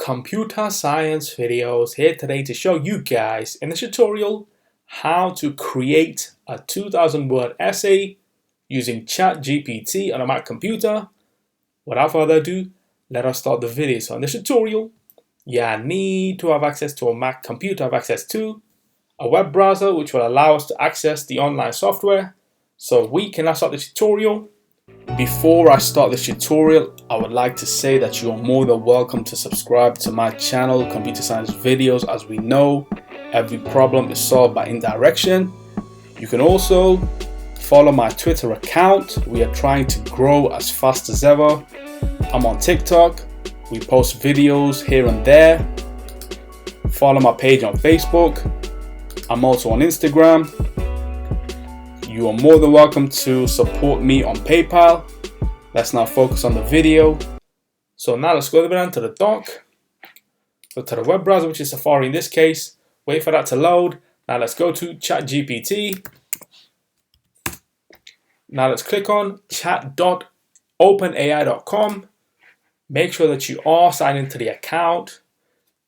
Computer science videos here today to show you guys in this tutorial how to create a 2000 word essay using ChatGPT on a Mac computer. Without further ado, let us start the video. So in this tutorial, you need to have access to a Mac computer, have access to a web browser which will allow us to access the online software. So we can now start the tutorial. Before I start this tutorial, I would like to say that you are more than welcome to subscribe to my channel, Computer Science Videos. As we know, every problem is solved by indirection. You can also follow my Twitter account. We are trying to grow as fast as ever. I'm on TikTok. We post videos here and there. Follow my page on Facebook. I'm also on Instagram. You are more than welcome to support me on PayPal. Let's now focus on the video. So now let's go down to the dock. Go to the web browser, which is Safari in this case. Wait for that to load. Now let's go to ChatGPT. Now let's click on chat.openai.com. Make sure that you are signed into the account.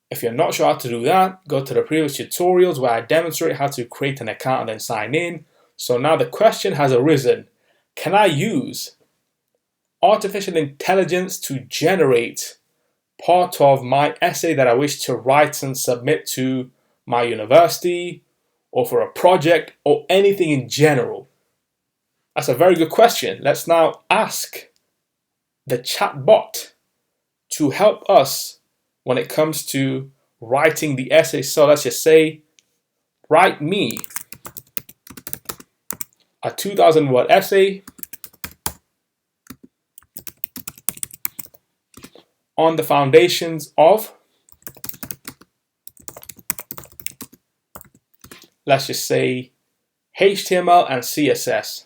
If you're not sure how to do that, go to the previous tutorials where I demonstrate how to create an account and then sign in. So now the question has arisen, can I use artificial intelligence to generate part of my essay that I wish to write and submit to my university or for a project or anything in general? That's a very good question. Let's now ask the chatbot to help us when it comes to writing the essay. So let's just say, write me a 2000 word essay on the foundations of, let's just say, HTML and CSS.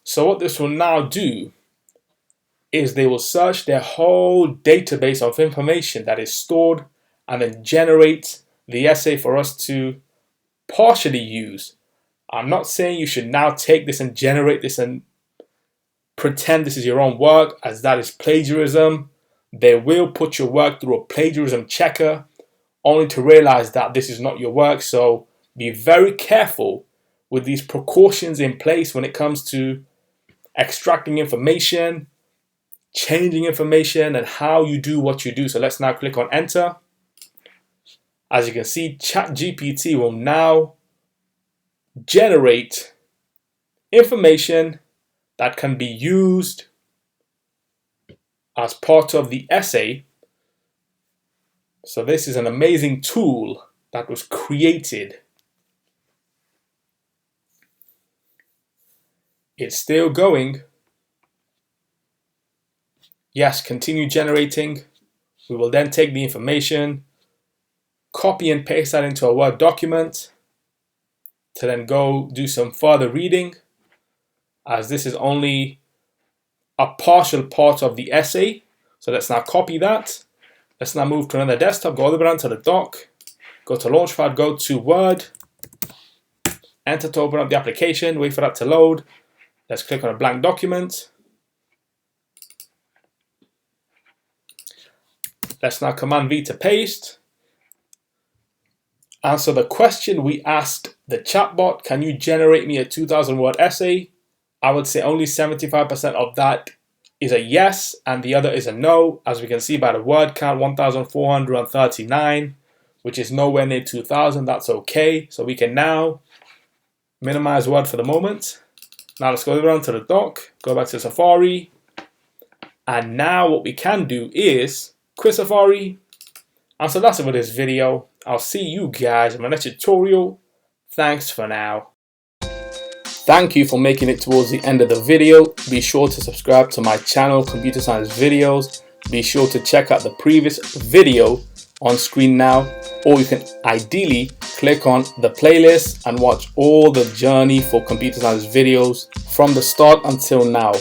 So what this will now do is they will search their whole database of information that is stored and then generate the essay for us to partially use. I'm not saying you should now take this and generate this and pretend this is your own work, as that is plagiarism. They will put your work through a plagiarism checker only to realize that this is not your work. So be very careful with these precautions in place when it comes to extracting information, changing information, and how you do what you do. So let's now click on enter. As you can see, ChatGPT will now generate information that can be used as part of the essay. So this is an amazing tool that was created. It's still going. Yes, continue generating. We will then take the information, copy and paste that into a Word document to then go do some further reading, as this is only a partial part of the essay. So let's now copy that. Let's now move to another desktop, go all the way down to the dock, go to Launchpad, go to Word, enter to open up the application, wait for that to load. Let's click on a blank document. Let's now Command V to paste. Answer the question we asked the chatbot, can you generate me a 2000 word essay? I would say only 75% of that is a yes and the other is a no. As we can see by the word count, 1439, which is nowhere near 2000. That's okay. So we can now minimize Word for the moment. Now let's go down to the dock, go back to Safari. And now what we can do is quit Safari. And so that's it for this video. I'll see you guys in my next tutorial. Thanks for now. Thank you for making it towards the end of the video. Be sure to subscribe to my channel, Computer Science Videos. Be sure to check out the previous video on screen now, or you can ideally click on the playlist and watch all the journey for Computer Science Videos from the start until now.